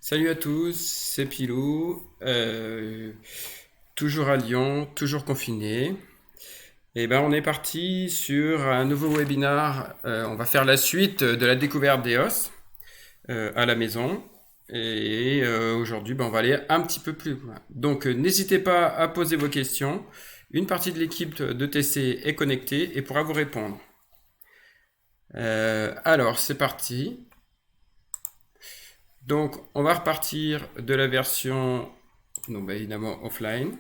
Salut à tous, c'est Pilou, toujours à Lyon, toujours confiné. Et ben on est parti sur un nouveau webinar. On va faire la suite de la découverte d'EOS à la maison. Et aujourd'hui, ben, on va aller un petit peu plus loin. Donc n'hésitez pas à poser vos questions. Une partie de l'équipe de TC est connectée et pourra vous répondre. Alors c'est parti. Donc on va repartir de la version, donc ben, évidemment offline.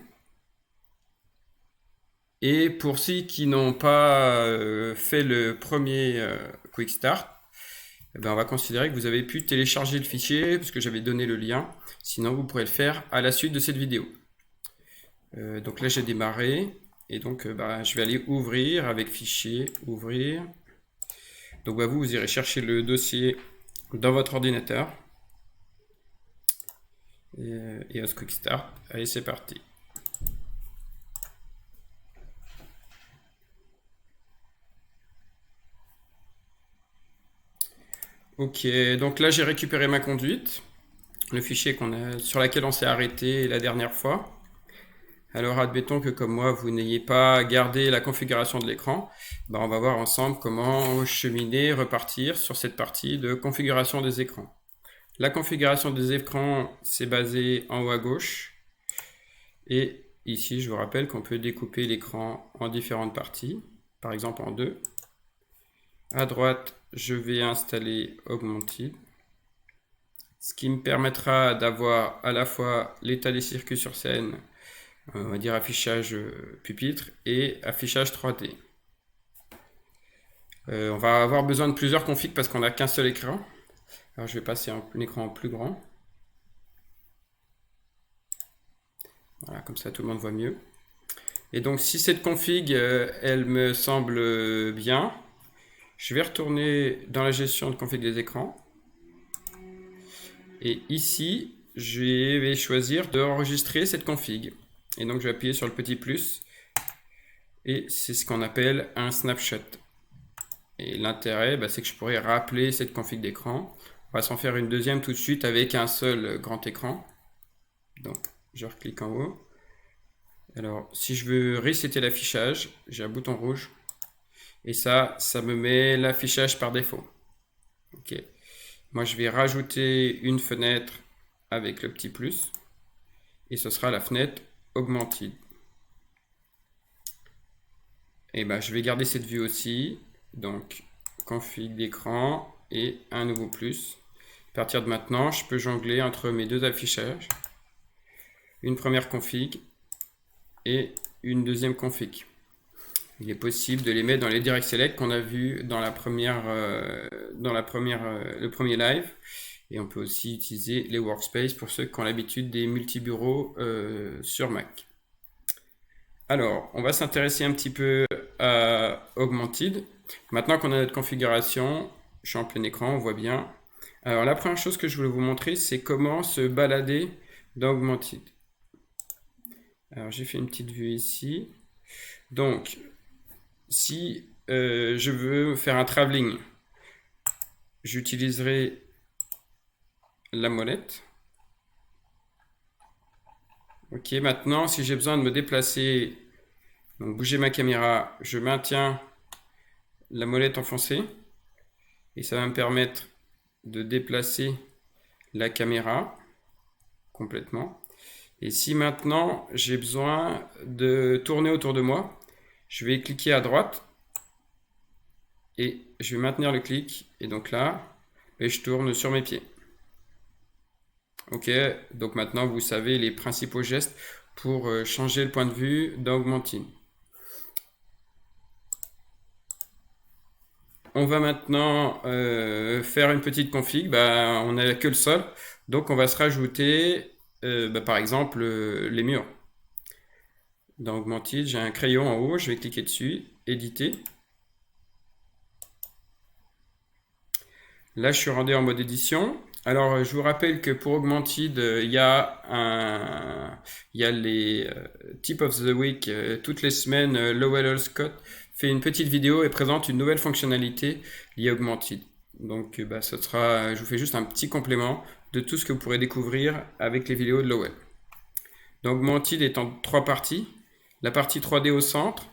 Et pour ceux qui n'ont pas fait le premier Quick Start, eh ben, on va considérer que vous avez pu télécharger le fichier, parce que j'avais donné le lien. Sinon, vous pourrez le faire à la suite de cette vidéo. Donc là, j'ai démarré. Et donc, bah, je vais aller ouvrir avec fichier, ouvrir. Donc bah, vous irez chercher le dossier dans votre ordinateur. Et EOS Quick Start. Allez, c'est parti. Ok, donc là j'ai récupéré ma conduite, le fichier sur lequel on s'est arrêté la dernière fois. Alors admettons que comme moi vous n'ayez pas gardé la configuration de l'écran, ben, on va voir ensemble comment cheminer, repartir sur cette partie de configuration des écrans. La configuration des écrans, c'est basé en haut à gauche. Et ici, je vous rappelle qu'on peut découper l'écran en différentes parties, par exemple en deux. À droite, je vais installer Augmented, ce qui me permettra d'avoir à la fois l'état des circuits sur scène, on va dire affichage pupitre et affichage 3D. On va avoir besoin de plusieurs configs parce qu'on n'a qu'un seul écran. Alors je vais passer un écran plus grand. Voilà, comme ça tout le monde voit mieux. Et donc si cette config, elle me semble bien, je vais retourner dans la gestion de config des écrans. Et ici, je vais choisir d'enregistrer cette config. Et donc je vais appuyer sur le petit plus. Et c'est ce qu'on appelle un snapshot. Et l'intérêt, bah, c'est que je pourrais rappeler cette config d'écran. On va s'en faire une deuxième tout de suite avec un seul grand écran. Donc je reclique en haut. Alors si je veux resetter l'affichage, j'ai un bouton rouge. Et ça me met l'affichage par défaut. Ok. Moi je vais rajouter une fenêtre avec le petit plus. Et ce sera la fenêtre Augmented. Et ben, je vais garder cette vue aussi. Donc, config d'écran et un nouveau plus. À partir de maintenant, je peux jongler entre mes deux affichages. Une première config et une deuxième config. Il est possible de les mettre dans les direct select qu'on a vu dans le premier live. Et on peut aussi utiliser les workspaces pour ceux qui ont l'habitude des multi-bureaux sur Mac. Alors, on va s'intéresser un petit peu à Augmented. Maintenant qu'on a notre configuration, je suis en plein écran, on voit bien. Alors, la première chose que je voulais vous montrer, c'est comment se balader dans Augmented. Alors, j'ai fait une petite vue ici. Donc, si je veux faire un travelling, j'utiliserai la molette. Ok, maintenant, si j'ai besoin de me déplacer, donc bouger ma caméra, je maintiens la molette enfoncée et ça va me permettre de déplacer la caméra complètement. Et si maintenant j'ai besoin de tourner autour de moi, je vais cliquer à droite et je vais maintenir le clic et donc là, je tourne sur mes pieds. Ok, donc maintenant vous savez les principaux gestes pour changer le point de vue d'Augmented. On va maintenant faire une petite config. Bah, on n'a que le sol, donc on va se rajouter par exemple les murs. Dans Augmented, j'ai un crayon en haut, je vais cliquer dessus, éditer. Là, je suis rendu en mode édition. Alors, je vous rappelle que pour Augmented, il y a les Tip of the Week. Toutes les semaines, Lowell Scott fait une petite vidéo et présente une nouvelle fonctionnalité liée à Augmented. Donc je vous fais juste un petit complément de tout ce que vous pourrez découvrir avec les vidéos de Lowell. Donc mon TID est en 3 parties. La partie 3D au centre,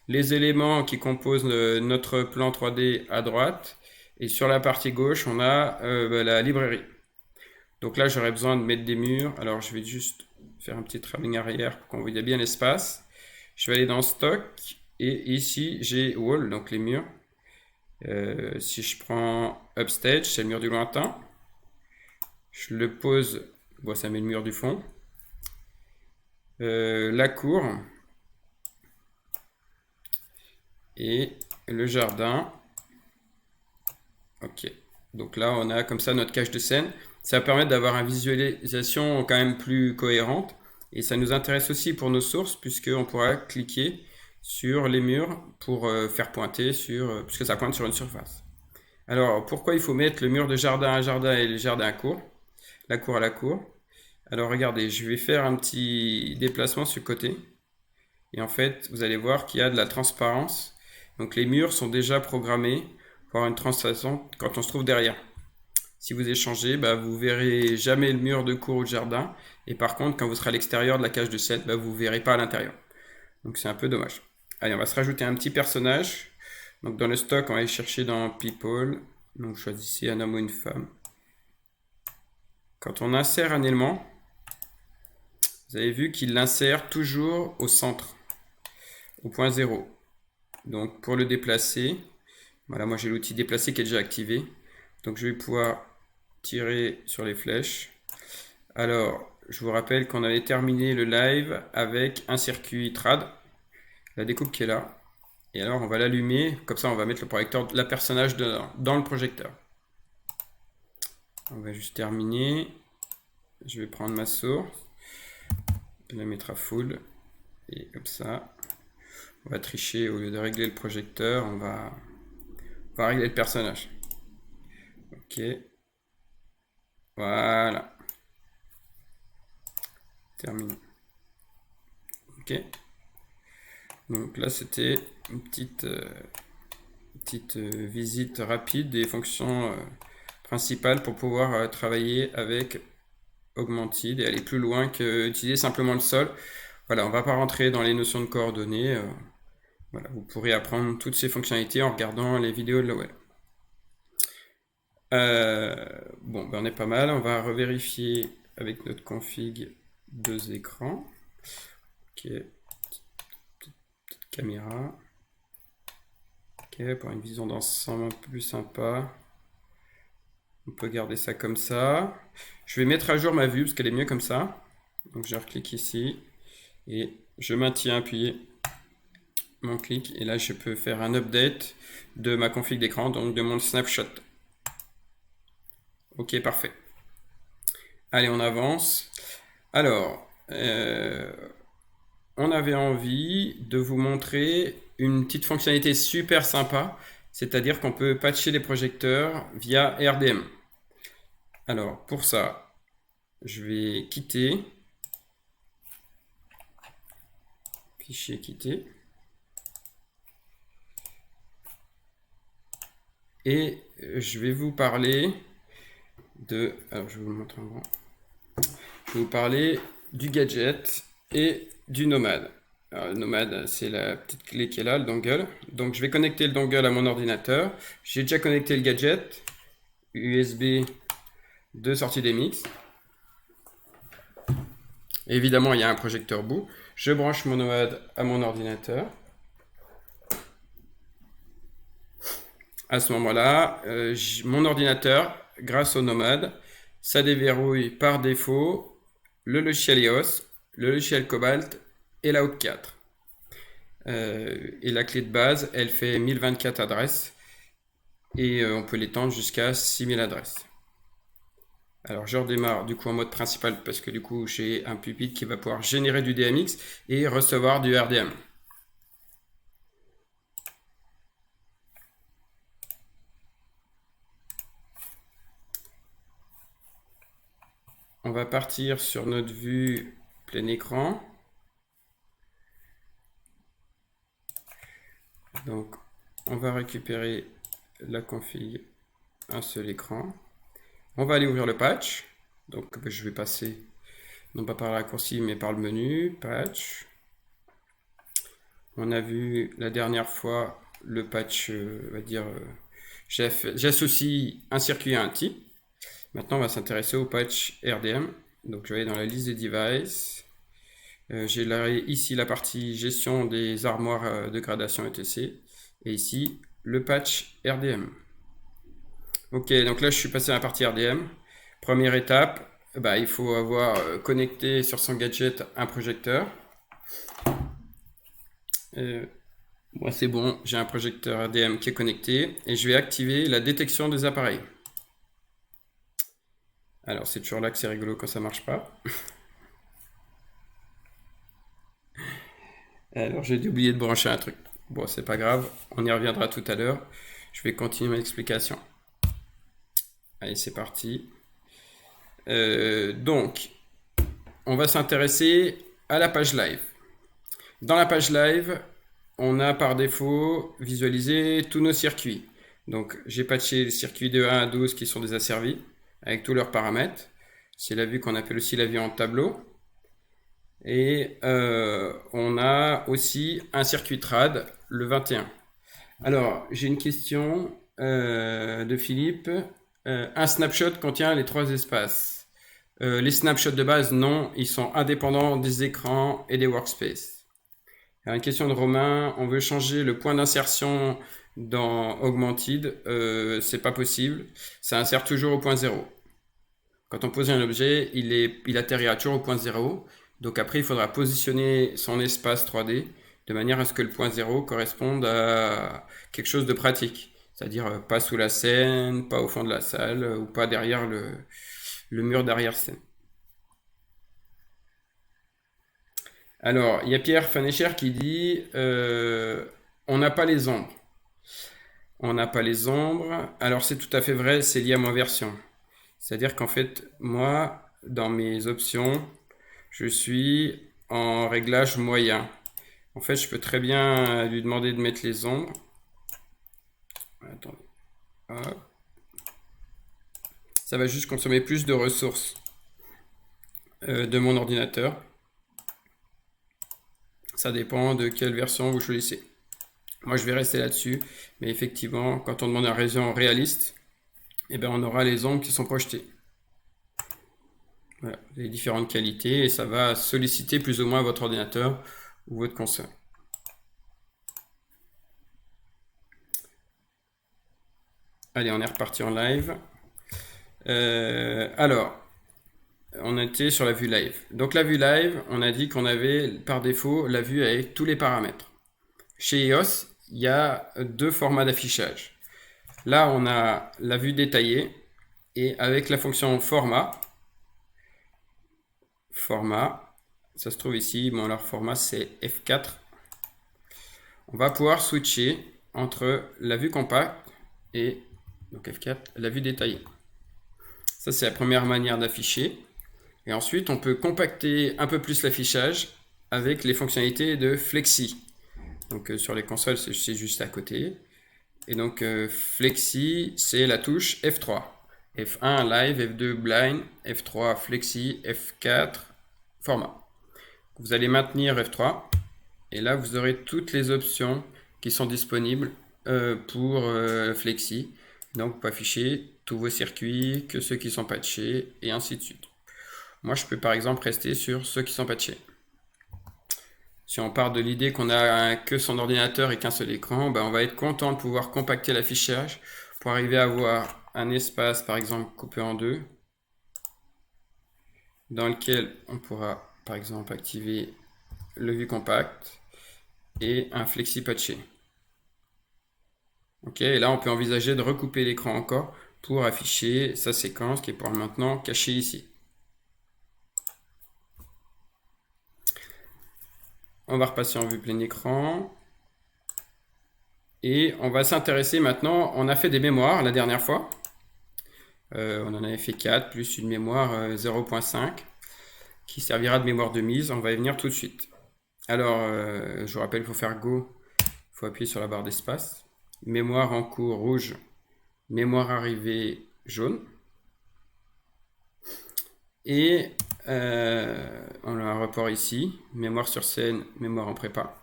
les éléments qui composent notre plan 3D à droite, et sur la partie gauche, on a la librairie. Donc là, j'aurais besoin de mettre des murs. Alors je vais juste faire un petit travelling arrière pour qu'on voit bien l'espace. Je vais aller dans Stock, et ici, j'ai Wall, donc les murs. Si je prends Upstage, c'est le mur du lointain. Je le pose, bon, ça met le mur du fond. La cour et le jardin. Ok, donc là on a comme ça notre cache de scène. Ça va permettre d'avoir une visualisation quand même plus cohérente, et ça nous intéresse aussi pour nos sources puisqu'on pourra cliquer sur les murs pour faire pointer puisque ça pointe sur une surface. Alors pourquoi il faut mettre le mur de jardin à jardin et le jardin à cour, la cour à la cour? Alors regardez, je vais faire un petit déplacement sur le côté. Et en fait, vous allez voir qu'il y a de la transparence. Donc les murs sont déjà programmés pour avoir une transparence quand on se trouve derrière. Si vous échangez, vous verrez jamais le mur de cour ou de jardin. Et par contre, quand vous serez à l'extérieur de la cage de set, vous ne verrez pas à l'intérieur. Donc c'est un peu dommage. Allez, on va se rajouter un petit personnage. Donc dans le stock, on va aller chercher dans People. Donc choisissez un homme ou une femme. Quand on insère un élément, vous avez vu qu'il l'insère toujours au centre, au point 0. Donc pour le déplacer, voilà, moi j'ai l'outil déplacer qui est déjà activé. Donc je vais pouvoir tirer sur les flèches. Alors, je vous rappelle qu'on avait terminé le live avec un circuit trad, la découpe qui est là. Et alors on va l'allumer, comme ça on va mettre le projecteur, la personnage dans le projecteur. On va juste terminer. Je vais prendre ma source, je la mettre à full, et comme ça. On va tricher, au lieu de régler le projecteur, on va régler le personnage. Ok. Voilà. Terminé. Ok. Donc là, c'était une petite visite rapide des fonctions principales pour pouvoir travailler avec Augmented et aller plus loin que utiliser simplement le sol. Voilà, on va pas rentrer dans les notions de coordonnées. Voilà, vous pourrez apprendre toutes ces fonctionnalités en regardant les vidéos de Lowell. Bon, on est pas mal. On va revérifier avec notre config 2 écrans. Ok, petite caméra. Ok, pour une vision d'ensemble un peu plus sympa. On peut garder ça comme ça. Je vais mettre à jour ma vue parce qu'elle est mieux comme ça. Donc je reclique ici et je maintiens appuyé mon clic, et là je peux faire un update de ma config d'écran, donc de mon snapshot. Ok, parfait. Allez, on avance. Alors, on avait envie de vous montrer une petite fonctionnalité super sympa, c'est-à-dire qu'on peut patcher les projecteurs via RDM. Alors, pour ça, je vais quitter. Fichier quitter. Et je vais vous parler de... Alors, je vais vous le montrer en grand. Je vais vous parler du gadget et du nomade. Alors, le nomade, c'est la petite clé qui est là, le dongle. Donc, je vais connecter le dongle à mon ordinateur. J'ai déjà connecté le gadget. USB, 2 sorties DMX. Évidemment, il y a un projecteur bout. Je branche mon nomade à mon ordinateur. À ce moment-là, mon ordinateur, grâce au nomade, ça déverrouille par défaut le logiciel EOS, le logiciel Cobalt et la Out 4. Et la clé de base, elle fait 1024 adresses et on peut l'étendre jusqu'à 6000 adresses. Alors je redémarre du coup en mode principal parce que du coup j'ai un pupitre qui va pouvoir générer du DMX et recevoir du RDM. On va partir sur notre vue plein écran. Donc on va récupérer la config un seul écran. On va aller ouvrir le patch. Donc je vais passer, non pas par la raccourci, mais par le menu, patch. On a vu la dernière fois le patch, on va dire, j'associe un circuit à un type. Maintenant, on va s'intéresser au patch RDM. Donc je vais aller dans la liste des devices. J'ai ici la partie gestion des armoires de gradation etc. Et ici, le patch RDM. Ok, donc là, je suis passé à la partie RDM. Première étape, bah, il faut avoir connecté sur son gadget un projecteur. Moi, c'est bon, j'ai un projecteur RDM qui est connecté et je vais activer la détection des appareils. Alors, c'est toujours là que c'est rigolo quand ça marche pas. Alors, j'ai oublié de brancher un truc. Bon, c'est pas grave, on y reviendra tout à l'heure. Je vais continuer mon explication. Allez, c'est parti. Donc, on va s'intéresser à la page live. Dans la page live, on a par défaut visualisé tous nos circuits. Donc, j'ai patché les circuits de 1 à 12 qui sont déjà servis avec tous leurs paramètres. C'est la vue qu'on appelle aussi la vue en tableau. Et on a aussi un circuit trad, le 21. Alors, j'ai une question de Philippe. Un snapshot contient les 3 espaces. Les snapshots de base, non, ils sont indépendants des écrans et des workspaces. Alors, une question de Romain, on veut changer le point d'insertion dans Augmented, c'est pas possible, ça insère toujours au point 0. Quand on pose un objet, il atterrira toujours au point 0. Donc après, il faudra positionner son espace 3D de manière à ce que le point 0 corresponde à quelque chose de pratique. C'est-à-dire pas sous la scène, pas au fond de la salle ou pas derrière le mur d'arrière-scène. Alors, il y a Pierre Fanécher qui dit on n'a pas les ombres. On n'a pas les ombres. Alors, c'est tout à fait vrai, c'est lié à ma version. C'est-à-dire qu'en fait, moi, dans mes options, je suis en réglage moyen. En fait, je peux très bien lui demander de mettre les ombres. Attendez. Hop. Ça va juste consommer plus de ressources de mon ordinateur. Ça dépend de quelle version vous choisissez. Moi, je vais rester là-dessus. Mais effectivement, quand on demande un réseau réaliste, eh ben, on aura les ombres qui sont projetées. Voilà, les différentes qualités et ça va solliciter plus ou moins votre ordinateur ou votre console. Allez, on est reparti en live. Alors, on était sur la vue live. Donc la vue live, on a dit qu'on avait par défaut la vue avec tous les paramètres. Chez EOS, il y a 2 formats d'affichage. Là, on a la vue détaillée et avec la fonction format, ça se trouve ici, bon leur format c'est F4. On va pouvoir switcher entre la vue compacte et donc F4, la vue détaillée. Ça c'est la première manière d'afficher. Et ensuite on peut compacter un peu plus l'affichage avec les fonctionnalités de Flexi. Donc sur les consoles c'est juste à côté. Et donc Flexi c'est la touche F3. F1 live, F2 blind, F3 Flexi, F4 format. Vous allez maintenir F3 et là vous aurez toutes les options qui sont disponibles pour Flexi. Donc vous pouvez afficher tous vos circuits, que ceux qui sont patchés et ainsi de suite. Moi je peux par exemple rester sur ceux qui sont patchés. Si on part de l'idée qu'on a que son ordinateur et qu'un seul écran, ben on va être content de pouvoir compacter l'affichage pour arriver à avoir un espace par exemple coupé en 2 dans lequel on pourra par exemple activer le vue compact et un flexi patché. Ok, et là on peut envisager de recouper l'écran encore pour afficher sa séquence qui est pour maintenant cachée ici. On va repasser en vue plein écran. Et on va s'intéresser maintenant, on a fait des mémoires la dernière fois. On en avait fait 4 plus une mémoire 0.5 qui servira de mémoire de mise. On va y venir tout de suite. Alors, je vous rappelle, il faut faire Go, il faut appuyer sur la barre d'espace. Mémoire en cours rouge, mémoire arrivée jaune. Et on a un report ici, mémoire sur scène, mémoire en prépa,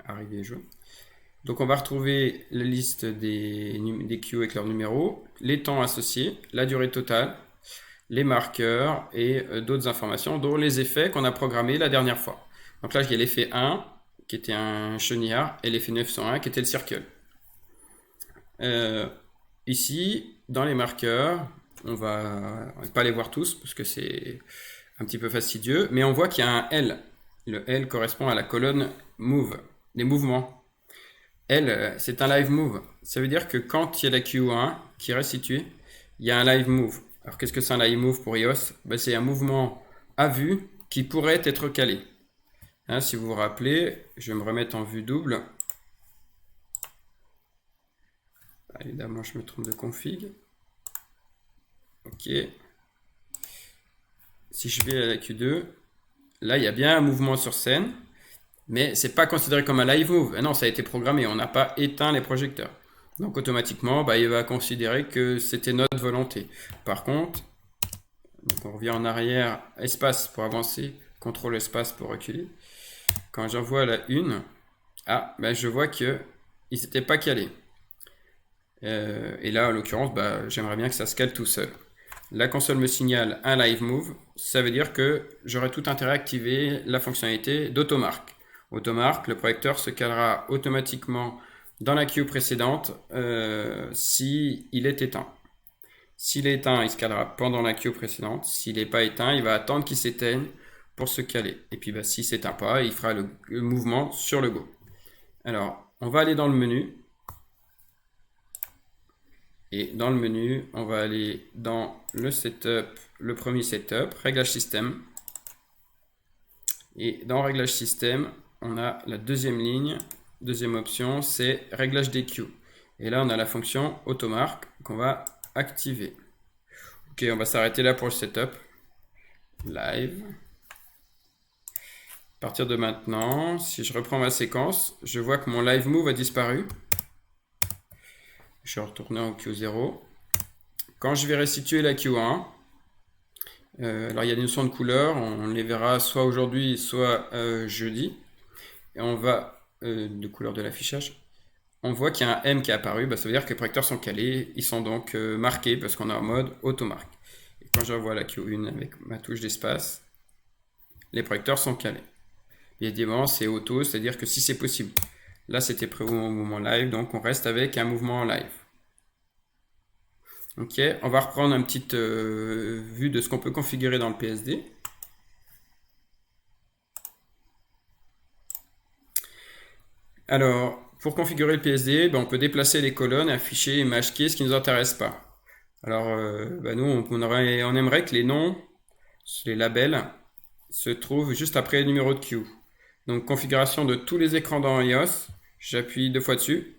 arrivée jaune. Donc on va retrouver la liste des queues avec leurs numéros, les temps associés, la durée totale, les marqueurs et d'autres informations, dont les effets qu'on a programmés la dernière fois. Donc là, il y a l'effet 1, qui était un chenillard, et l'effet 901, qui était le circle. Ici, dans les marqueurs, on va pas les voir tous, parce que c'est un petit peu fastidieux, mais on voit qu'il y a un L. Le L correspond à la colonne Move, les mouvements. L, c'est un live move. Ça veut dire que quand il y a la Q1 qui est restituée, il y a un live move. Alors qu'est-ce que c'est un live move pour iOS? Ben, c'est un mouvement à vue qui pourrait être calé. Hein, si vous vous rappelez, je vais me remettre en vue double. Évidemment, je me trompe de config. Ok. Si je vais à la Q2, là, il y a bien un mouvement sur scène, mais c'est pas considéré comme un live move. Ah non, ça a été programmé, on n'a pas éteint les projecteurs. Donc automatiquement, bah, il va considérer que c'était notre volonté. Par contre, donc on revient en arrière, espace pour avancer, contrôle espace pour reculer. Quand j'envoie la 1, ben, je vois que il s'était pas calé. Et là, en l'occurrence, bah, j'aimerais bien que ça se cale tout seul. La console me signale un live move, ça veut dire que j'aurai tout intérêt à activer la fonctionnalité d'automarque. Automarque, le projecteur se calera automatiquement dans la queue précédente si il est éteint. S'il est éteint, il se calera pendant la queue précédente. S'il n'est pas éteint, il va attendre qu'il s'éteigne pour se caler. Et puis bah, s'il ne s'éteint pas, il fera le mouvement sur le go. Alors, on va aller dans le menu. Et dans le menu, on va aller dans le setup, le premier setup, réglage système. Et dans réglage système, on a la deuxième ligne, deuxième option, c'est réglage des queues. Et là, on a la fonction automarque qu'on va activer. Ok, on va s'arrêter là pour le setup. Live. À partir de maintenant, si je reprends ma séquence, je vois que mon live move a disparu. Je vais retourner en Q0. Quand je vais restituer la Q1, alors il y a des notions de couleurs, on les verra soit aujourd'hui, soit jeudi. Et on va, de couleur de l'affichage, on voit qu'il y a un M qui est apparu, bah, ça veut dire que les projecteurs sont calés, ils sont donc marqués parce qu'on est en mode automarque. Et quand j'envoie la Q1 avec ma touche d'espace, les projecteurs sont calés. Il y a des moments, c'est auto, c'est-à-dire que si c'est possible. Là, c'était prévu au mouvement live, donc on reste avec un mouvement en live. Ok, on va reprendre une petite vue de ce qu'on peut configurer dans le PSD. Alors, pour configurer le PSD, ben, on peut déplacer les colonnes, afficher et masquer ce qui ne nous intéresse pas. Alors, ben, nous, on aimerait que les noms, les labels, se trouvent juste après le numéro de queue. Donc, configuration de tous les écrans dans iOS. J'appuie 2 fois dessus.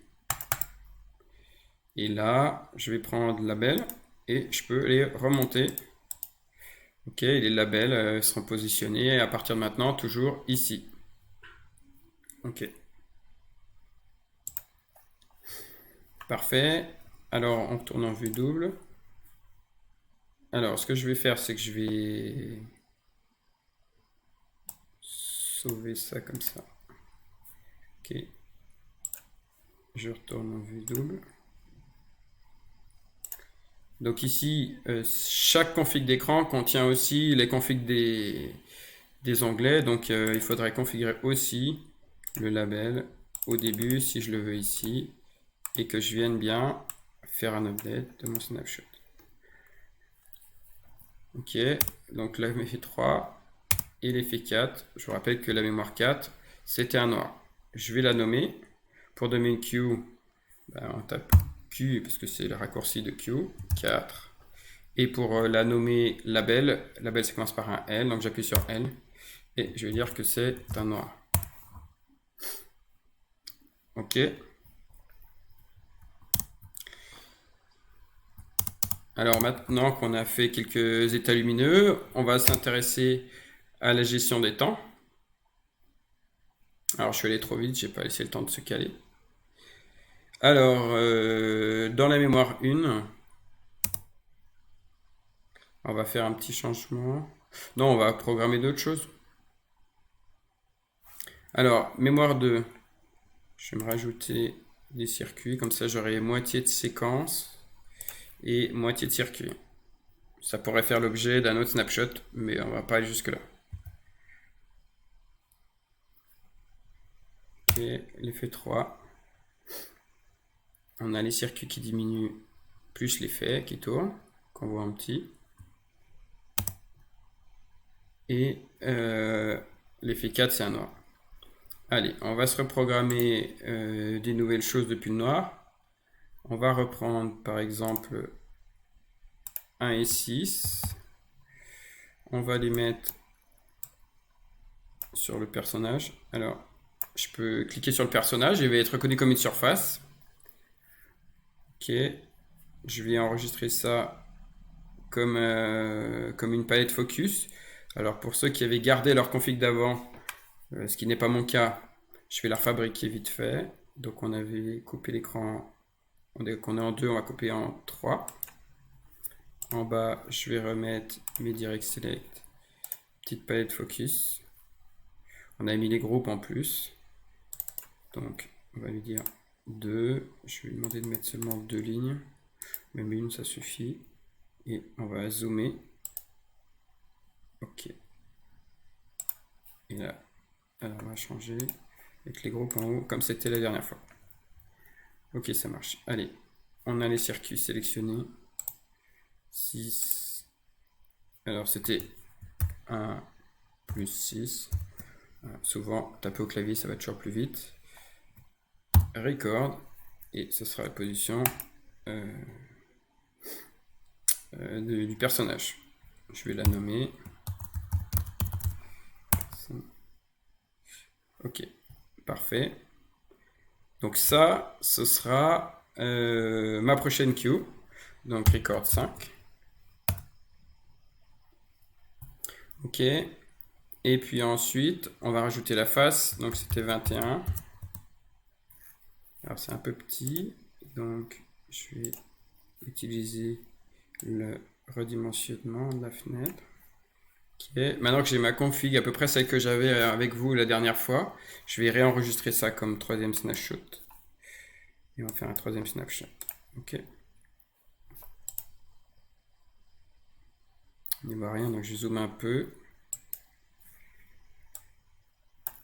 Et là, je vais prendre le label et je peux les remonter. Ok, les labels seront positionnés à partir de maintenant, toujours ici. Ok. Parfait. Alors, on retourne en vue double. Alors, ce que je vais faire, c'est que je vais sauver ça comme ça. Ok. Je retourne en vue double. Donc ici, chaque config d'écran contient aussi les configs des onglets. Donc il faudrait configurer aussi le label au début si je le veux ici. Et que je vienne bien faire un update de mon snapshot. Ok, donc là l'effet 3 et l'effet 4. Je vous rappelle que la mémoire 4, c'était un noir. Je vais la nommer. Pour donner une queue, ben, on tape Q parce que c'est le raccourci de Q, 4. Et pour la nommer label, label ça commence par un L, donc j'appuie sur L. Et je vais dire que c'est un noir. Ok. Alors maintenant qu'on a fait quelques états lumineux, on va s'intéresser à la gestion des temps. Alors je suis allé trop vite, j'ai pas laissé le temps de se caler. Alors, dans la mémoire 1, on va faire un petit changement. Non, on va programmer d'autres choses. Alors, mémoire 2, je vais me rajouter des circuits, comme ça j'aurai moitié de séquence et moitié de circuit. Ça pourrait faire l'objet d'un autre snapshot, mais on va pas aller jusque là. Ok, l'effet 3. On a les circuits qui diminuent plus l'effet qui tourne, qu'on voit un petit. Et l'effet 4, c'est un noir. Allez, on va se reprogrammer des nouvelles choses depuis le noir. On va reprendre par exemple 1 et 6. On va les mettre sur le personnage. Alors, je peux cliquer sur le personnage et il va être reconnu comme une surface. Ok, je vais enregistrer ça comme une palette focus. Alors pour ceux qui avaient gardé leur config d'avant, ce qui n'est pas mon cas, je vais la fabriquer vite fait. Donc on avait coupé l'écran, qu'on est en 2, on va couper en 3. En bas, je vais remettre mes direct select, petite palette focus. On a mis les groupes en plus. Donc on va lui dire 2. Je vais lui demander de mettre seulement 2 lignes. Même une, ça suffit. Et on va zoomer. Ok. Et là, alors on va changer avec les groupes en haut, comme c'était la dernière fois. Ok, ça marche. Allez, on a les circuits sélectionnés. 6. Alors c'était 1 plus 6. Souvent, taper au clavier, ça va toujours plus vite. Record. Et ce sera la position du personnage. Je vais la nommer. Ok, parfait. Donc ça, ce sera ma prochaine queue. Donc record 5. Ok. Et puis ensuite, on va rajouter la face. Donc c'était 21. Alors c'est un peu petit. Donc je vais utiliser le redimensionnement de la fenêtre. Ok. Maintenant que j'ai ma config à peu près celle que j'avais avec vous la dernière fois, je vais réenregistrer ça comme troisième snapshot. Et on va faire un troisième snapshot. Ok. Il n'y voit rien, donc je zoome un peu.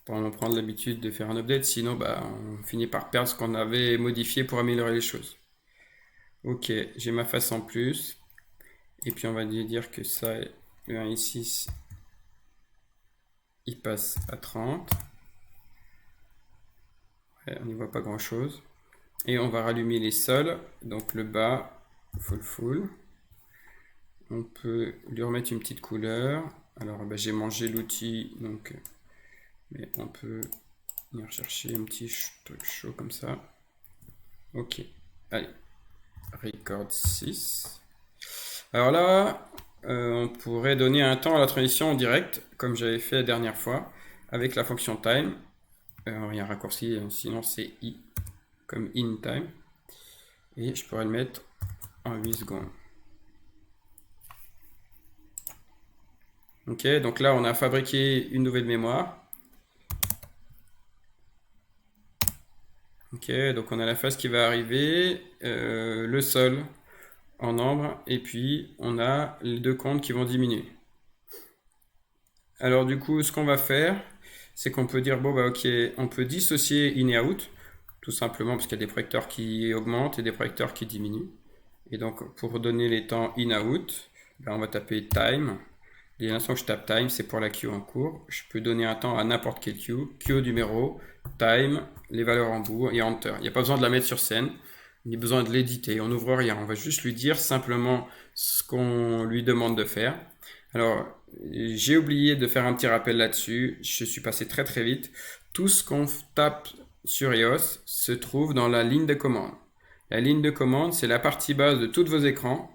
Pour en prendre l'habitude de faire un update, sinon bah, on finit par perdre ce qu'on avait modifié pour améliorer les choses. Ok, j'ai ma face en plus. Et puis on va lui dire que ça, le 1 et 6, il passe à 30. Ouais, on n'y voit pas grand chose. Et on va rallumer les sols. Donc le bas, full. On peut lui remettre une petite couleur. Alors bah, j'ai mangé l'outil, donc mais on peut venir chercher un petit truc chaud comme ça. Ok, allez, record 6. Alors là, on pourrait donner un temps à la transition en direct, comme j'avais fait la dernière fois, avec la fonction time. Il y a un raccourci, sinon c'est i, comme in time. Et je pourrais le mettre en 8 secondes. Ok, donc là on a fabriqué une nouvelle mémoire. Ok, donc on a la phase qui va arriver, le sol en nombre, et puis on a les deux comptes qui vont diminuer. Alors du coup, ce qu'on va faire, c'est qu'on peut dire, bon bah ok, on peut dissocier in et out, tout simplement parce qu'il y a des projecteurs qui augmentent et des projecteurs qui diminuent. Et donc pour donner les temps in-out, ben, on va taper time. Dès l'instant que je tape time, c'est pour la queue en cours. Je peux donner un temps à n'importe quelle queue numéro, time, les valeurs en bout et enter. Il n'y a pas besoin de la mettre sur scène, ni besoin de l'éditer. On n'ouvre rien, on va juste lui dire simplement ce qu'on lui demande de faire. Alors, j'ai oublié de faire un petit rappel là-dessus. Je suis passé très vite. Tout ce qu'on tape sur iOS se trouve dans la ligne de commande. La ligne de commande, c'est la partie basse de tous vos écrans.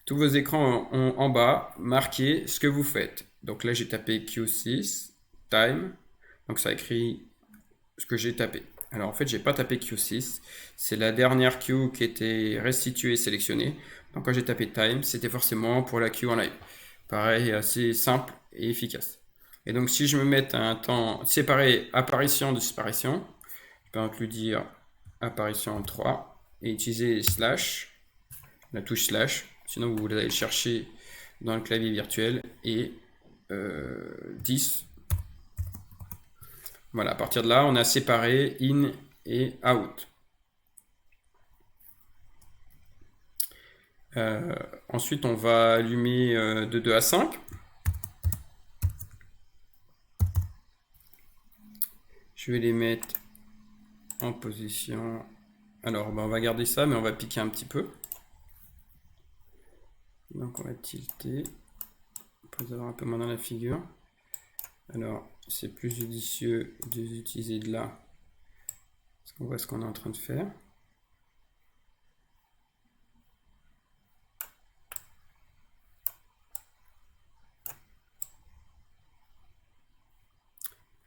Tous vos écrans ont en bas marqué ce que vous faites. Donc là, j'ai tapé Q6, time. Donc ça écrit ce que j'ai tapé. Alors en fait, j'ai pas tapé Q6. C'est la dernière Q qui était restituée et sélectionnée. Donc quand j'ai tapé time, c'était forcément pour la Q en live. Pareil, assez simple et efficace. Et donc si je me mets à un temps séparé apparition de disparition, je peux donc lui dire apparition 3 et utiliser slash, la touche slash. Sinon vous allez le chercher dans le clavier virtuel et 10. Voilà, à partir de là, on a séparé in et out. Ensuite, on va allumer de 2 à 5. Je vais les mettre en position. Alors, on va garder ça, mais on va piquer un petit peu. Donc, on va tilter pour les avoir un peu moins dans la figure. Alors, c'est plus judicieux de les utiliser de là, parce qu'on voit ce qu'on est en train de faire.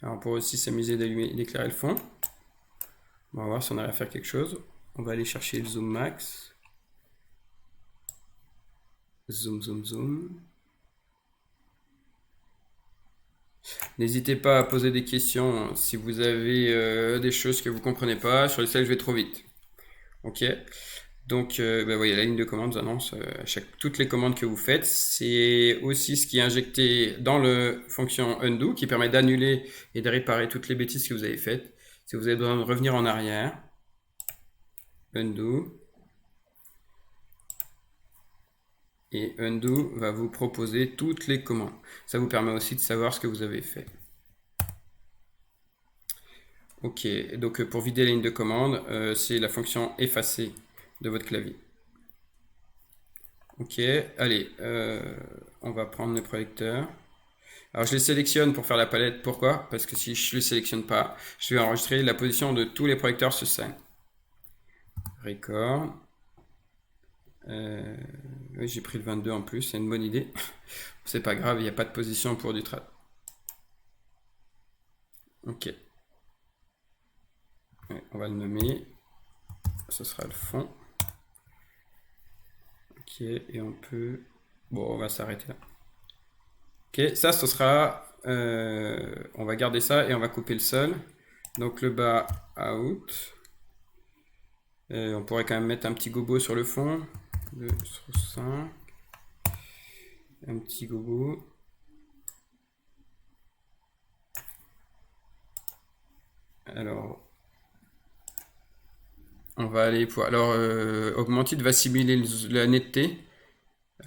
Alors, on pourrait aussi s'amuser d'éclairer le fond. On va voir si on arrive à faire quelque chose. On va aller chercher le zoom max. Zoom, zoom, zoom. N'hésitez pas à poser des questions si vous avez des choses que vous ne comprenez pas, sur lesquelles je vais trop vite. Ok. Donc, voyez, la ligne de commande vous annonce toutes les commandes que vous faites. C'est aussi ce qui est injecté dans la fonction undo, qui permet d'annuler et de réparer toutes les bêtises que vous avez faites. Si vous avez besoin de revenir en arrière, undo. Et undo va vous proposer toutes les commandes. Ça vous permet aussi de savoir ce que vous avez fait. Ok, donc pour vider la ligne de commande, c'est la fonction effacer de votre clavier. Ok, allez, on va prendre le projecteur. Alors je les sélectionne pour faire la palette. Pourquoi? Parce que si je ne les sélectionne pas, je vais enregistrer la position de tous les projecteurs sur scène. Record. Oui, j'ai pris le 22 en plus, c'est une bonne idée. C'est pas grave, il n'y a pas de position pour du trad. Ok. Ouais, on va le nommer. Ce sera le fond. Ok, et on peut... Bon, on va s'arrêter là. Ok, ça, ce sera... on va garder ça et on va couper le sol. Donc le bas, out. On pourrait quand même mettre un petit gobo sur le fond. 2 sur 5. Un petit gobo. Alors, on va aller pour... Alors, Augmented va simuler la netteté.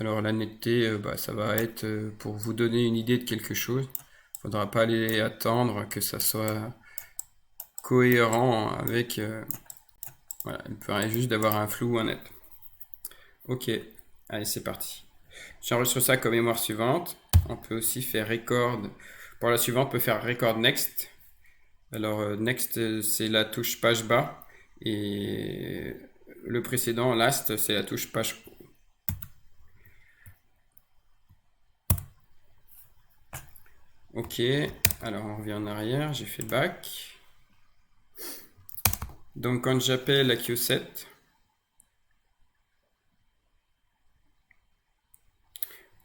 Alors, la netteté, ça va être pour vous donner une idée de quelque chose. Il ne faudra pas aller attendre que ça soit cohérent avec... voilà, il peut juste d'avoir un flou ou un net. Ok, allez, c'est parti. J'enregistre ça comme mémoire suivante. On peut aussi faire record. Pour la suivante, on peut faire record next. Alors, next, c'est la touche page bas. Et le précédent, last, c'est la touche page haut. Ok, alors on revient en arrière. J'ai fait back. Donc, quand j'appelle la Q7,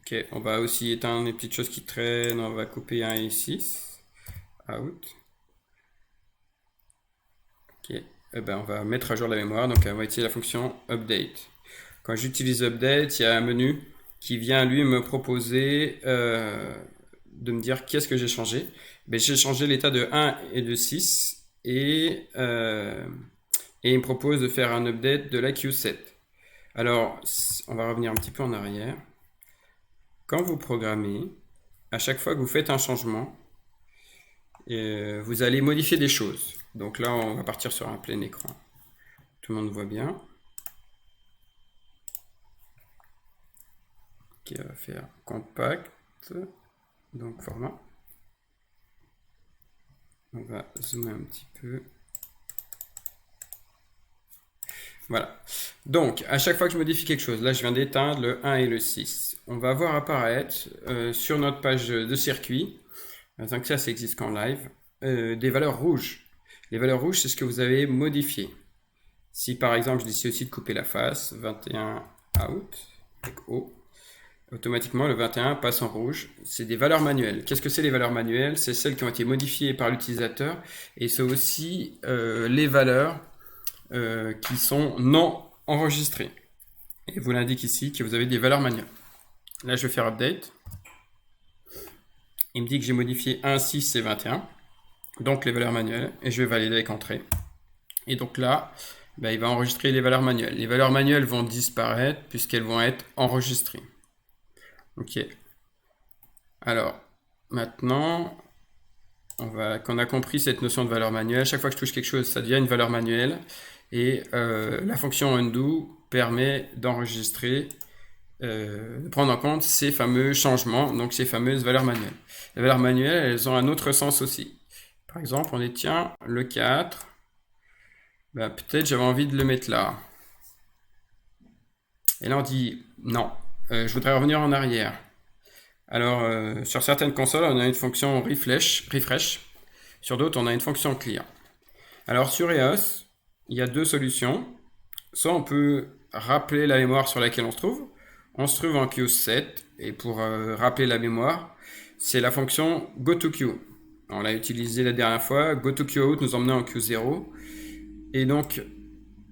ok, on va aussi éteindre les petites choses qui traînent. On va couper 1 et 6. Out. Ok, on va mettre à jour la mémoire. Donc, on va utiliser la fonction update. Quand j'utilise update, il y a un menu qui vient lui me proposer de me dire qu'est-ce que j'ai changé. J'ai changé l'état de 1 et de 6 et il me propose de faire un update de la Q7. Alors, on va revenir un petit peu en arrière. Quand vous programmez, à chaque fois que vous faites un changement, vous allez modifier des choses. Donc là, on va partir sur un plein écran. Tout le monde voit bien. Ok, on va faire compact. Donc format. On va zoomer un petit peu. Voilà. Donc, à chaque fois que je modifie quelque chose, là je viens d'éteindre le 1 et le 6. On va voir apparaître sur notre page de circuit, tant que ça existe qu'en live, des valeurs rouges. Les valeurs rouges, c'est ce que vous avez modifié. Si par exemple, je décide aussi de couper la face, 21 out, avec O, automatiquement le 21 passe en rouge. C'est des valeurs manuelles. Qu'est-ce que c'est les valeurs manuelles? C'est celles qui ont été modifiées par l'utilisateur et c'est aussi les valeurs qui sont non enregistrées. Et vous l'indique ici que vous avez des valeurs manuelles. Là, je vais faire update. Il me dit que j'ai modifié 1, 6 et 21. Donc les valeurs manuelles. Et je vais valider avec entrée. Et donc là, il va enregistrer les valeurs manuelles. Les valeurs manuelles vont disparaître puisqu'elles vont être enregistrées. Ok. Alors, maintenant, qu'on a compris cette notion de valeur manuelle, chaque fois que je touche quelque chose, ça devient une valeur manuelle. Et la fonction undo permet d'enregistrer, de prendre en compte ces fameux changements, donc ces fameuses valeurs manuelles. Les valeurs manuelles, elles ont un autre sens aussi. Par exemple, on dit, tiens, le 4, peut-être j'avais envie de le mettre là. Et là, on dit, non, je voudrais revenir en arrière. Alors, sur certaines consoles, on a une fonction refresh. Sur d'autres, on a une fonction clear. Alors, sur EOS, il y a deux solutions. Soit on peut rappeler la mémoire sur laquelle on se trouve. On se trouve en queue 7. Et pour rappeler la mémoire, c'est la fonction goToQueue. On l'a utilisé la dernière fois. goToQueout nous emmenait en queue 0. Et donc,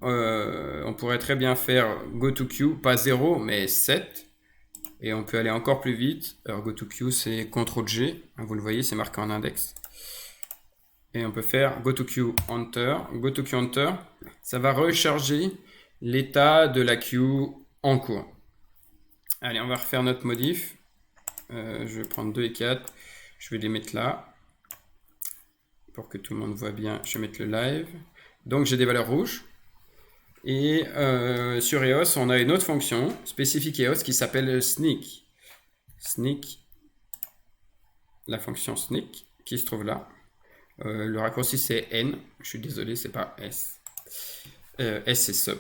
on pourrait très bien faire goToQueue, pas 0, mais 7. Et on peut aller encore plus vite. Alors goToQueue, c'est CTRL-G. Vous le voyez, c'est marqué en index. Et on peut faire goToQueue Enter. goToQueue Enter, ça va recharger l'état de la queue en cours. Allez, on va refaire notre modif. Je vais prendre 2 et 4. Je vais les mettre là. Pour que tout le monde voit bien, je vais mettre le live. Donc j'ai des valeurs rouges. Et sur EOS, on a une autre fonction spécifique EOS qui s'appelle sneak. Sneak, la fonction sneak qui se trouve là. Le raccourci c'est N. Je suis désolé, c'est pas S. S c'est sub.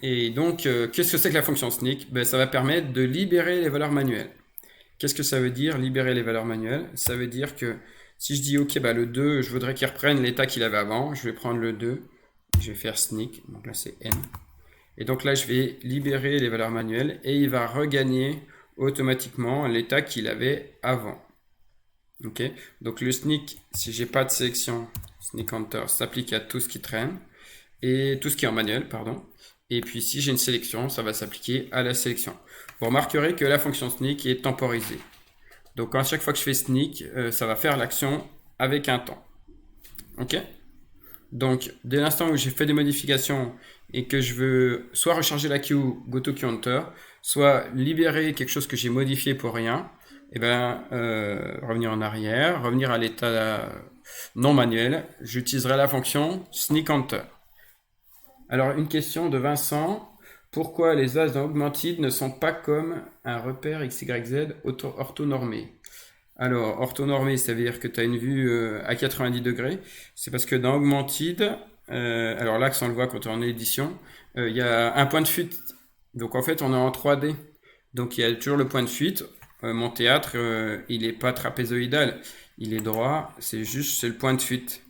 Et donc, qu'est-ce que c'est que la fonction sneak? Ça va permettre de libérer les valeurs manuelles. Qu'est-ce que ça veut dire, libérer les valeurs manuelles? Ça veut dire que si je dis, ok, le 2, je voudrais qu'il reprenne l'état qu'il avait avant, je vais prendre le 2, je vais faire sneak, donc là c'est N. Et donc là, je vais libérer les valeurs manuelles et il va regagner automatiquement l'état qu'il avait avant. Ok, donc le sneak, si j'ai pas de sélection, sneak enter s'applique à tout ce qui traîne et tout ce qui est en manuel, pardon. Et puis si j'ai une sélection, ça va s'appliquer à la sélection. Vous remarquerez que la fonction sneak est temporisée. Donc à chaque fois que je fais sneak, ça va faire l'action avec un temps. Ok? Donc dès l'instant où j'ai fait des modifications et que je veux soit recharger la queue goToQueue, soit libérer quelque chose que j'ai modifié pour rien, revenir en arrière, revenir à l'état non manuel, j'utiliserai la fonction sneakEnter. Alors une question de Vincent. Pourquoi les as dans Augmented ne sont pas comme un repère XYZ orthonormé? Alors, orthonormé, ça veut dire que tu as une vue à 90 degrés. C'est parce que dans Augmented, alors l'axe on le voit quand on est en édition, il y a un point de fuite. Donc en fait, on est en 3D. Donc il y a toujours le point de fuite. Mon théâtre, il n'est pas trapézoïdal. Il est droit, c'est le point de fuite.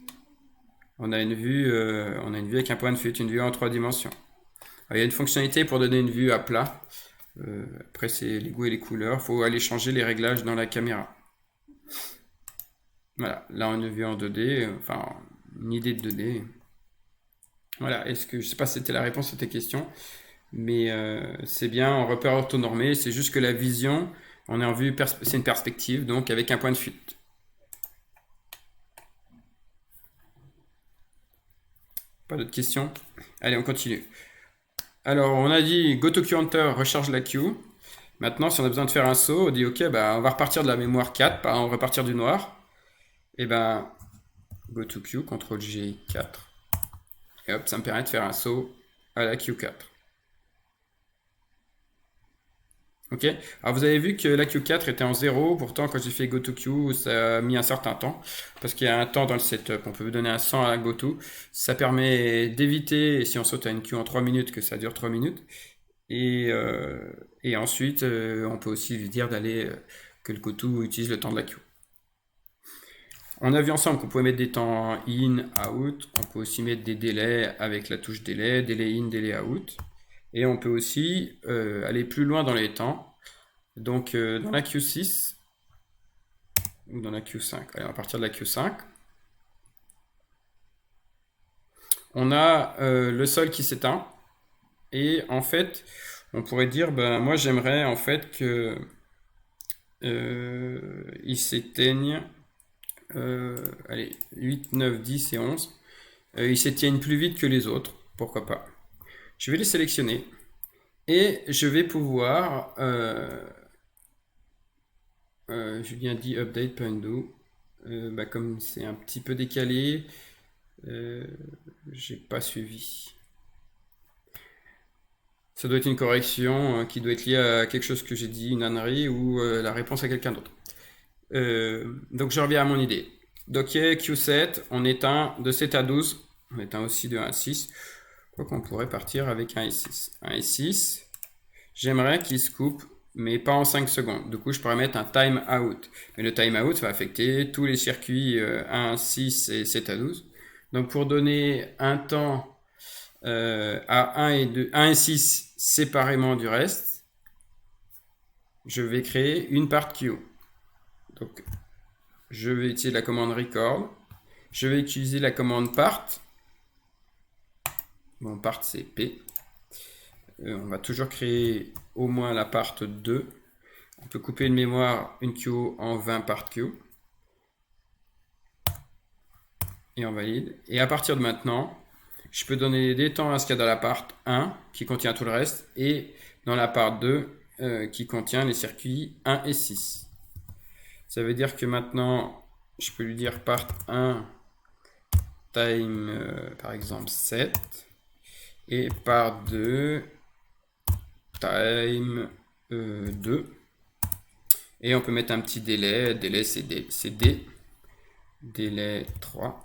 On a une vue avec un point de fuite, une vue en 3 dimensions. Alors, il y a une fonctionnalité pour donner une vue à plat. Après, c'est les goûts et les couleurs. Il faut aller changer les réglages dans la caméra. Voilà, là on a une vue en 2D, enfin une idée de 2D. Voilà, je ne sais pas si c'était la réponse à tes questions, mais c'est bien en repère orthonormé, c'est juste que la vision, on est en vue, c'est une perspective, donc avec un point de fuite. Pas d'autres questions? Allez, on continue. Alors, on a dit goToQueue recharge la queue. Maintenant, si on a besoin de faire un saut, on dit ok, on va repartir de la mémoire 4, on va repartir du noir. Et goToQueue, CTRL-G 4. Et hop, ça me permet de faire un saut à la Q4. Ok, alors vous avez vu que la Q4 était en 0, pourtant quand j'ai fait goToQueue, ça a mis un certain temps, parce qu'il y a un temps dans le setup, on peut donner un 100 à la goTo, ça permet d'éviter, si on saute à une queue en 3 minutes, que ça dure 3 minutes, et ensuite on peut aussi lui dire que le goTo utilise le temps de la queue. On a vu ensemble qu'on pouvait mettre des temps in, out. On peut aussi mettre des délais avec la touche délai, délai in, délai out. Et on peut aussi aller plus loin dans les temps. Donc dans la Q6 ou dans la Q5. Allez, on va partir de la Q5. On a le sol qui s'éteint. Et en fait, on pourrait dire, ben, moi j'aimerais en fait que il s'éteigne, allez, 8, 9, 10 et 11. Ils s'éteignent plus vite que les autres, pourquoi pas. Je vais les sélectionner et je vais pouvoir, Julien dit update pas undo. Bah, comme c'est un petit peu décalé, j'ai pas suivi. Ça doit être une correction qui doit être liée à quelque chose que j'ai dit, une ânerie, ou la réponse à quelqu'un d'autre. Donc je reviens à mon idée. Donc Q7, on éteint de 7 à 12, on éteint aussi de 1 à 6. Quoi qu'on pourrait partir avec 1 et 6. 1 et 6, j'aimerais qu'il se coupe, mais pas en 5 secondes. Du coup, je pourrais mettre un time out. Mais le time out va affecter tous les circuits 1, 6 et 7 à 12. Donc pour donner un temps à 1 et 2, 1 et 6 séparément du reste, je vais créer une part queue. Donc, je vais utiliser la commande record. Je vais utiliser la commande part. Bon, part c'est P. On va toujours créer au moins la part 2. On peut couper une mémoire, une queue en 20 part queue. Et on valide. Et à partir de maintenant, je peux donner des temps à ce qu'il y a dans la part 1 qui contient tout le reste et dans la part 2 qui contient les circuits 1 et 6. Ça veut dire que maintenant, je peux lui dire part 1 time par exemple 7 et part 2 time 2. Et on peut mettre un petit délai. Délai c'est D. Délai 3.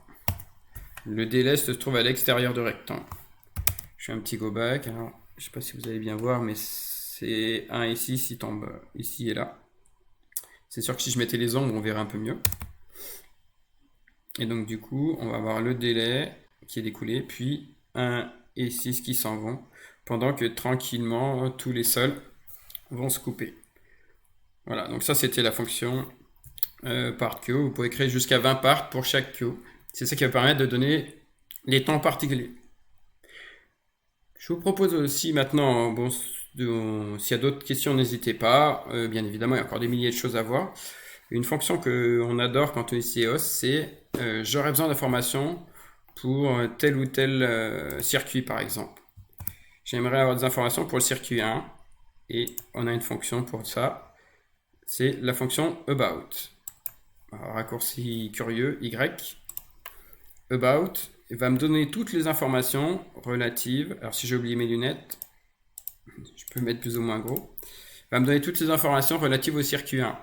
Le délai se trouve à l'extérieur du rectangle. Je fais un petit go back. Alors, je ne sais pas si vous allez bien voir, mais c'est 1 et 6, il tombe ici et là. C'est sûr que si je mettais les ombres, on verrait un peu mieux. Et donc du coup, on va avoir le délai qui est découlé, puis 1 et 6 qui s'en vont, pendant que tranquillement, tous les sols vont se couper. Voilà, donc ça c'était la fonction part queue. Vous pouvez créer jusqu'à 20 parts pour chaque queue. C'est ça qui va permettre de donner les temps particuliers. Je vous propose aussi maintenant, bon, s'il y a d'autres questions, n'hésitez pas. Bien évidemment, il y a encore des milliers de choses à voir. Une fonction qu'on adore quand on est CEOS, c'est j'aurais besoin d'informations pour tel ou tel circuit, par exemple. J'aimerais avoir des informations pour le circuit 1 et on a une fonction pour ça. C'est la fonction about. Alors, raccourci curieux, Y. About va me donner toutes les informations relatives. Alors si j'ai oublié mes lunettes, je peux mettre plus ou moins gros. Va me donner toutes les informations relatives au circuit 1.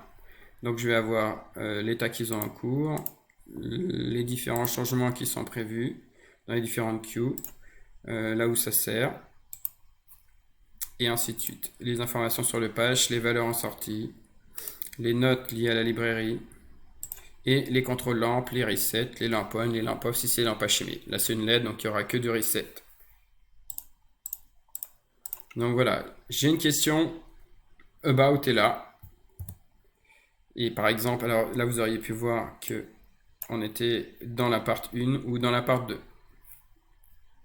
Donc je vais avoir l'état qu'ils ont en cours, les différents changements qui sont prévus dans les différentes queues, là où ça sert, et ainsi de suite. Les informations sur le patch, les valeurs en sortie, les notes liées à la librairie, et les contrôles lampes, les resets, les lampes on, les lampes off si c'est lampe HMI. Là c'est une LED, donc il n'y aura que du reset. Donc voilà, j'ai une question about est là. Et par exemple, alors là vous auriez pu voir que on était dans la part 1 ou dans la part 2.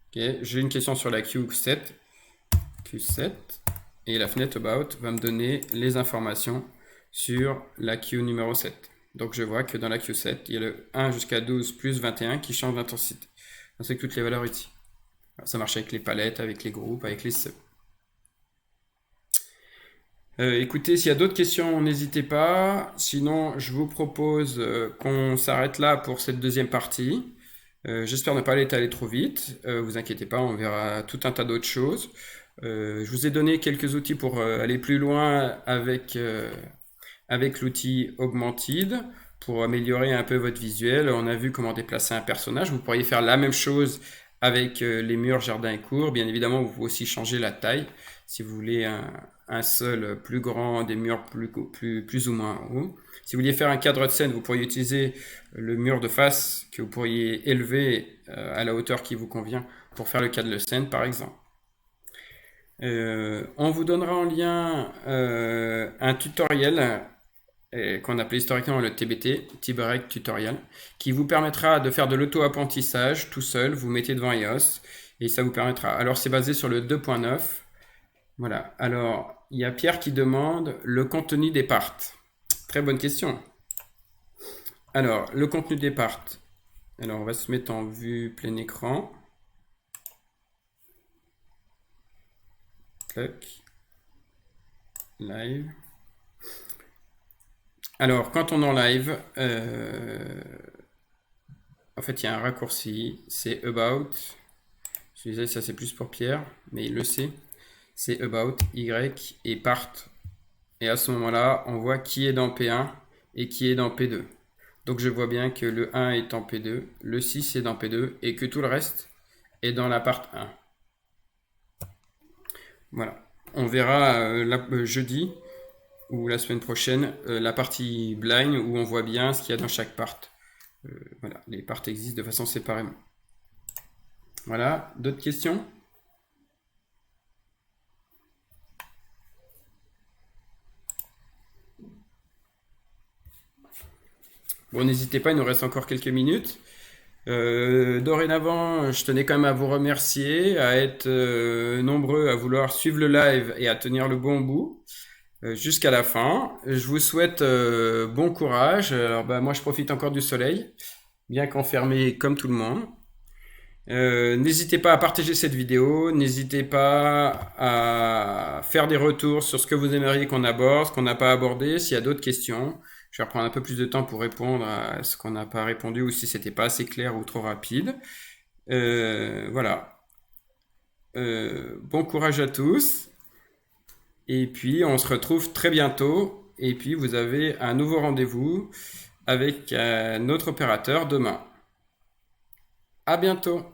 Okay. J'ai une question sur la Q7. Q7. Et la fenêtre about va me donner les informations sur la Q numéro 7. Donc je vois que dans la Q7, il y a le 1 jusqu'à 12 plus 21 qui change d'intensité. C'est toutes les valeurs ici. Alors, ça marche avec les palettes, avec les groupes, avec les sub. Écoutez, s'il y a d'autres questions, n'hésitez pas. Sinon, je vous propose qu'on s'arrête là pour cette deuxième partie. J'espère ne pas l'étaler trop vite. Vous inquiétez pas, on verra tout un tas d'autres choses. Je vous ai donné quelques outils pour aller plus loin avec l'outil Augmented pour améliorer un peu votre visuel. On a vu comment déplacer un personnage. Vous pourriez faire la même chose avec les murs, jardins et cours. Bien évidemment, vous pouvez aussi changer la taille. si vous voulez un sol plus grand, des murs plus ou moins hauts. Si vous vouliez faire un cadre de scène, vous pourriez utiliser le mur de face que vous pourriez élever à la hauteur qui vous convient pour faire le cadre de scène, par exemple. On vous donnera en lien un tutoriel qu'on appelait historiquement le TBT, T-Break Tutorial, qui vous permettra de faire de l'auto-apprentissage tout seul. Vous mettez devant iOS et ça vous permettra. Alors c'est basé sur le 2.9. Voilà. Alors il y a Pierre qui demande le contenu des parts. Très bonne question. Alors le contenu des parts. Alors on va se mettre en vue plein écran. Tac. Live. Alors, quand on est en live, en fait, il y a un raccourci, c'est About. Je disais, ça c'est plus pour Pierre, mais il le sait. C'est About, Y et Part. Et à ce moment-là, on voit qui est dans P1 et qui est dans P2. Donc je vois bien que le 1 est en P2, le 6 est dans P2 et que tout le reste est dans la part 1. Voilà. On verra jeudi ou la semaine prochaine la partie blind où on voit bien ce qu'il y a dans chaque part. Voilà, les parts existent de façon séparément. Voilà, d'autres questions? Bon, n'hésitez pas, il nous reste encore quelques minutes. Dorénavant, je tenais quand même à vous remercier, à être nombreux à vouloir suivre le live et à tenir le bon bout jusqu'à la fin. Je vous souhaite bon courage. Alors, moi, je profite encore du soleil, bien qu'enfermé comme tout le monde. N'hésitez pas à partager cette vidéo, n'hésitez pas à faire des retours sur ce que vous aimeriez qu'on aborde, ce qu'on n'a pas abordé, s'il y a d'autres questions. Je vais reprendre un peu plus de temps pour répondre à ce qu'on n'a pas répondu ou si c'était pas assez clair ou trop rapide. Voilà. Bon courage à tous. Et puis on se retrouve très bientôt. Et puis vous avez un nouveau rendez-vous avec un autre opérateur demain. À bientôt.